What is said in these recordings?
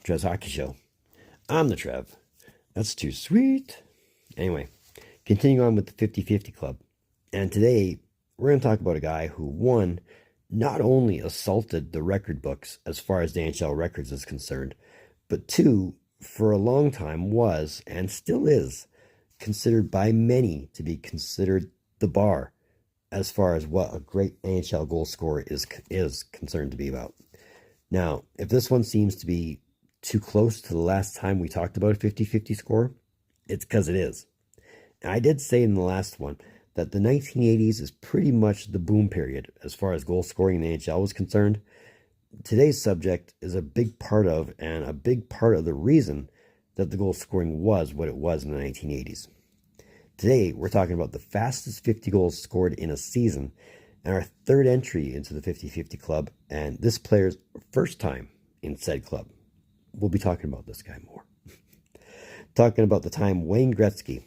Trev's Hockey Show. I'm the Trev. That's too sweet. Anyway, continuing on with the 50-50 Club. And today, we're going to talk about a guy who, one, not only assaulted the record books as far as the NHL records is concerned, but two, for a long time was, and still is, considered by many to be considered the bar as far as what a great NHL goal scorer is concerned to be about. Now, if this one seems to be too close to the last time we talked about a 50-50 score, it's because it is. And I did say in the last one that the 1980s is pretty much the boom period as far as goal scoring in the NHL was concerned. Today's subject is a big part of, and a big part of the reason that the goal scoring was what it was in the 1980s. Today, we're talking about the fastest 50 goals scored in a season, and our third entry into the 50-50 Club, and this player's first time in said club. We'll be talking about this guy more. Talking about the time Wayne Gretzky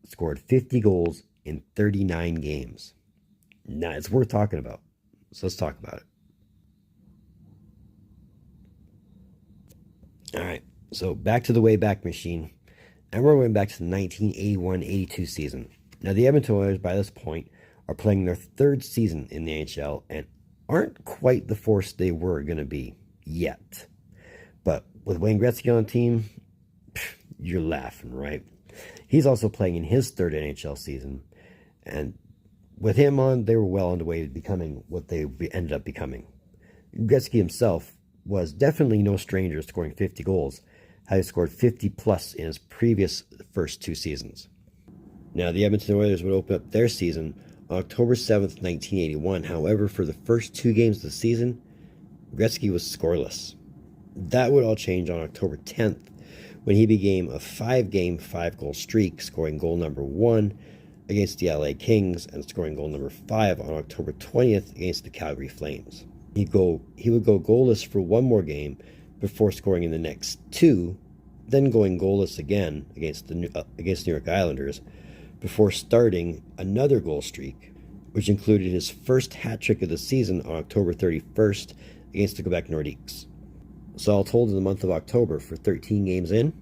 scored 50 goals in 39 games. Now, it's worth talking about, so let's talk about it. All right, so back to the Wayback Machine, and we're going back to the 1981-82 season. Now, the Edmonton Oilers, by this point, are playing their third season in the NHL and aren't quite the force they were going to be yet. But with Wayne Gretzky on the team, you're laughing, right? He's also playing in his third NHL season, and with him on, they were well on the way to becoming what they ended up becoming. Gretzky himself was definitely no stranger to scoring 50 goals, having scored 50 plus in his previous first two seasons. Now, the Edmonton Oilers would open up their season on October 7th, 1981. However, for the first two games of the season, Gretzky was scoreless. That would all change on October 10th, when he began a 5-game, 5-goal streak, scoring goal number 1 against the LA Kings and scoring goal number 5 on October 20th against the Calgary Flames. He would go goalless for one more game before scoring in the next two, then going goalless again against New York Islanders before starting another goal streak, which included his first hat trick of the season on October 31st against the Quebec Nordiques. So all told, in the month of October, for 13 games in,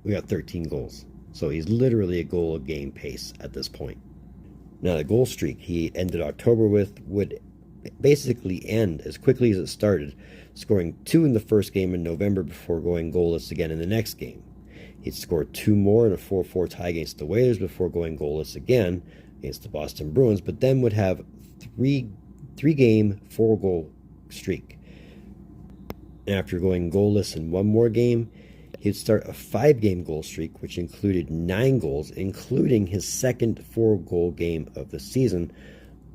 we got 13 goals. So he's literally a goal a game pace at this point. Now, the goal streak he ended October with would basically end as quickly as it started, scoring 2 in the first game in November before going goalless again in the next game. He'd scored 2 more in a 4-4 tie against the Whalers before going goalless again against the Boston Bruins, but then would have 3-game, 4-goal streak. After going goalless in one more game, he'd start a 5-game goal streak, which included 9 goals, including his second 4-goal game of the season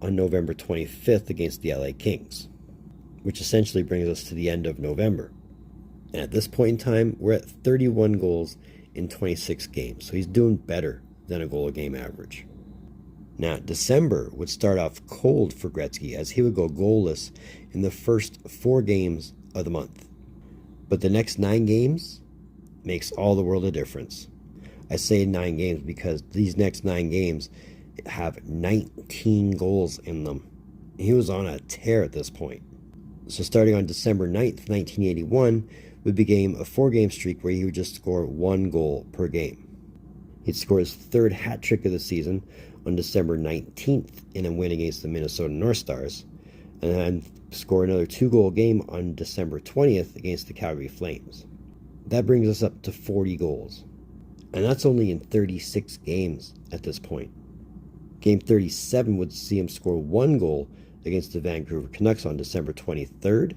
on November 25th against the LA Kings, which essentially brings us to the end of November. And at this point in time, we're at 31 goals in 26 games, so he's doing better than a goal a game average. Now, December would start off cold for Gretzky, as he would go goalless in the first 4 games of the month. But the next 9 games makes all the world of difference. I say 9 games because these next 9 games have 19 goals in them. He was on a tear at this point. So starting on December 9th, 1981, we began a 4-game streak where he would just score 1 goal per game. He'd score his third hat trick of the season on December 19th in a win against the Minnesota North Stars, and then score another 2-goal game on December 20th against the Calgary Flames. That brings us up to 40 goals. And that's only in 36 games at this point. Game 37 would see him score 1 goal against the Vancouver Canucks on December 23rd,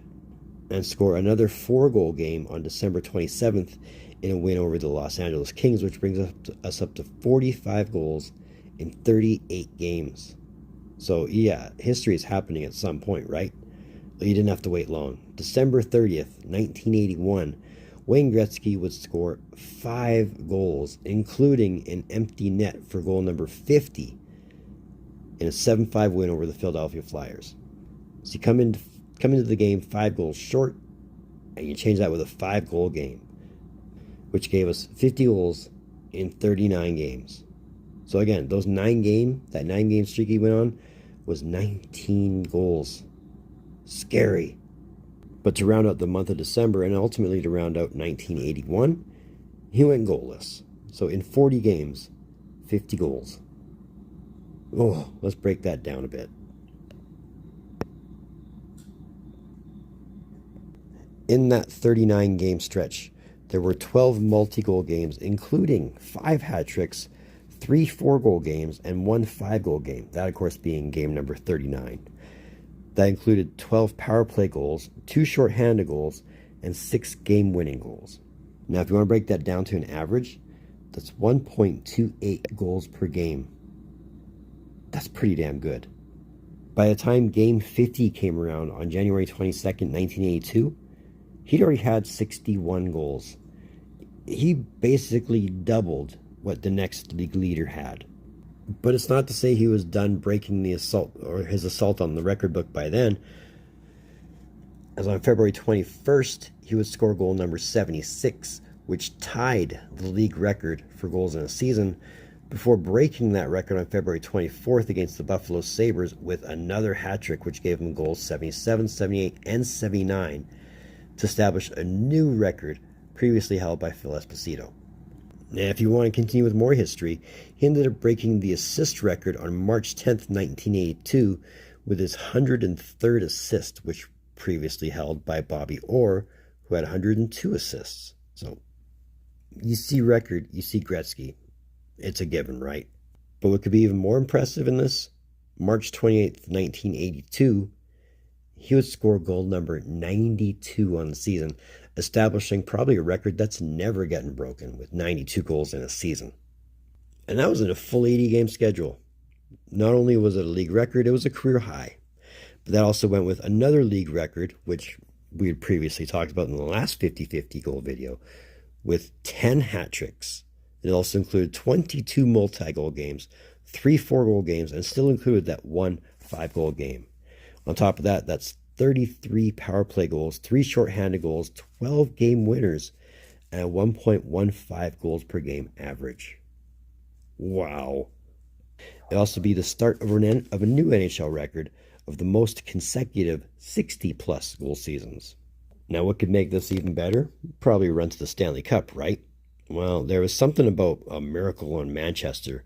and score another 4-goal game on December 27th in a win over the Los Angeles Kings, which brings us up to 45 goals in 38 games. So yeah, history is happening at some point, right? You didn't have to wait long. December 30th, 1981, Wayne Gretzky would score 5 goals, including an empty net for goal number 50 in a 7-5 win over the Philadelphia Flyers. So you come into the game 5 goals short, and you change that with a 5-goal game, which gave us 50 goals in 39 games. So again, that 9-game streak he went on was 19 goals. Scary. But to round out the month of December and ultimately to round out 1981, he went goalless. So in 40 games, 50 goals. Oh, let's break that down a bit. In that 39-game stretch, there were 12 multi-goal games, including 5 hat tricks, 3 4-goal games, and 1 5-goal game. That, of course, being game number 39. That included 12 power play goals, 2 shorthanded goals, and 6 game-winning goals. Now, if you want to break that down to an average, that's 1.28 goals per game. That's pretty damn good. By the time game 50 came around on January 22nd, 1982, he'd already had 61 goals. He basically doubled what the next league leader had. But it's not to say he was done breaking the assault or his assault on the record book by then, as on February 21st, he would score goal number 76, which tied the league record for goals in a season, before breaking that record on February 24th against the Buffalo Sabres with another hat trick, which gave him goals 77, 78, and 79 to establish a new record previously held by Phil Esposito. Now, if you want to continue with more history, he ended up breaking the assist record on March 10th, 1982 with his 103rd assist, which previously held by Bobby Orr, who had 102 assists. So, you see record, you see Gretzky. It's a given, right? But what could be even more impressive in this, March 28th, 1982, he would score goal number 92 on the season, establishing probably a record that's never getting broken with 92 goals in a season. And that was in a full 80-game schedule. Not only was it a league record, it was a career high. But that also went with another league record, which we had previously talked about in the last 50-50 goal video, with 10 hat tricks. It also included 22 multi-goal games, 3 4-goal games, and still included that 1 5-goal game. On top of that, that's 33 power play goals, 3 shorthanded goals, 12 game winners, and a 1.15 goals per game average. Wow. It'll also be the start of a new NHL record of the most consecutive 60-plus goal seasons. Now, what could make this even better? Probably a run to the Stanley Cup, right? Well, there was something about a miracle in Manchester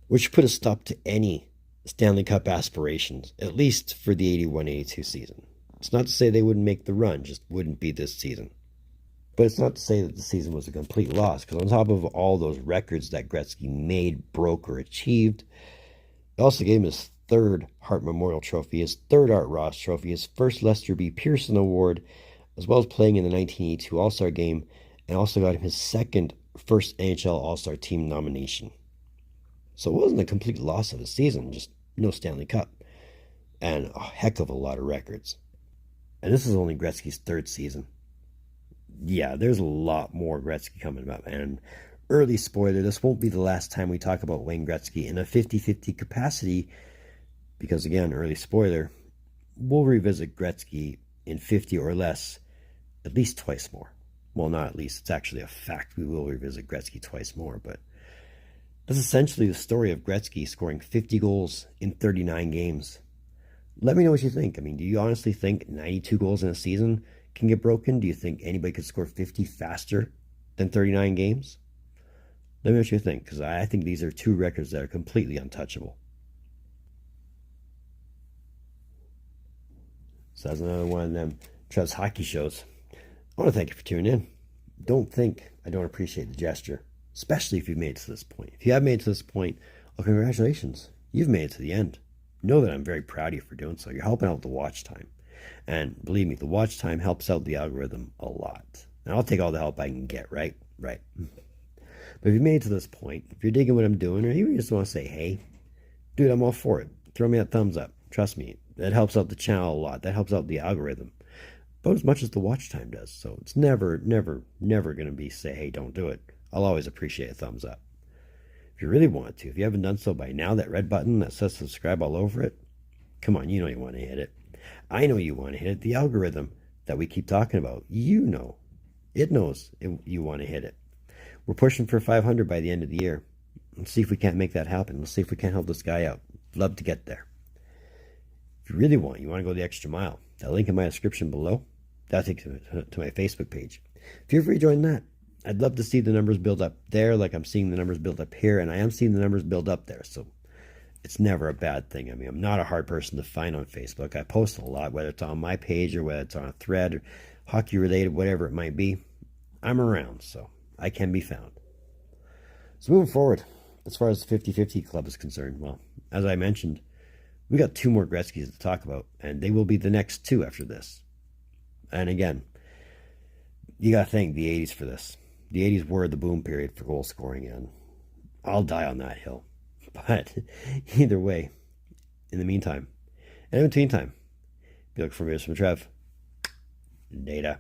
which put a stop to any Stanley Cup aspirations, at least for the 81-82 season. It's not to say they wouldn't make the run, just wouldn't be this season. But it's not to say that the season was a complete loss, because on top of all those records that Gretzky made, broke, or achieved, it also gave him his 3rd Hart Memorial Trophy, his 3rd Art Ross Trophy, his 1st Lester B. Pearson Award, as well as playing in the 1982 All-Star Game, and also got him his 2nd first NHL All-Star Team nomination. So it wasn't a complete loss of the season, just no Stanley Cup, and a heck of a lot of records. And this is only Gretzky's 3rd season. Yeah, there's a lot more Gretzky coming up, and early spoiler, this won't be the last time we talk about Wayne Gretzky in a 50-50 capacity, because again, early spoiler, we'll revisit Gretzky in 50 or less at least twice more. Well, not at least, it's actually a fact we will revisit Gretzky twice more, but that's essentially the story of Gretzky scoring 50 goals in 39 games. Let me know what you think. I mean, do you honestly think 92 goals in a season can get broken? Do you think anybody could score 50 faster than 39 games? Let me know what you think, because I think these are 2 records that are completely untouchable. So that's another one of them Trev's hockey shows. I want to thank you for tuning in. Don't think I don't appreciate the gesture, especially if you've made it to this point. If you have made it to this point, well, congratulations. You've made it to the end. Know that I'm very proud of you for doing so. You're helping out the watch time. And believe me, the watch time helps out the algorithm a lot. And I'll take all the help I can get, right? Right. But if you made it to this point, if you're digging what I'm doing, or you just want to say, hey, dude, I'm all for it. Throw me that thumbs up. Trust me, that helps out the channel a lot. That helps out the algorithm. But as much as the watch time does. So it's never going to be say, hey, don't do it. I'll always appreciate a thumbs up. If you really want to, if you haven't done so by now, that red button that says subscribe all over it, come on, you know you want to hit it. I know you want to hit it. The algorithm that we keep talking about, you know. It knows you want to hit it. We're pushing for 500 by the end of the year. Let's see if we can't make that happen. Let's see if we can't help this guy out. Love to get there. If you really want to go the extra mile, that link in my description below, That'll take you to my Facebook page. Feel free to join that. I'd love to see the numbers build up there like I'm seeing the numbers build up here, and I am seeing the numbers build up there, so it's never a bad thing. I mean, I'm not a hard person to find on Facebook. I post a lot, whether it's on my page or whether it's on a thread or hockey related, whatever it might be. I'm around, so I can be found. So moving forward, as far as the 50-50 club is concerned, well, as I mentioned, we got 2 more Gretzkys to talk about, and they will be the next 2 after this. And again, you got to thank the 80s for this. The 80s were the boom period for goal scoring, and I'll die on that hill. But either way, in the meantime, and in between time, be looking for videos from Trev. Data.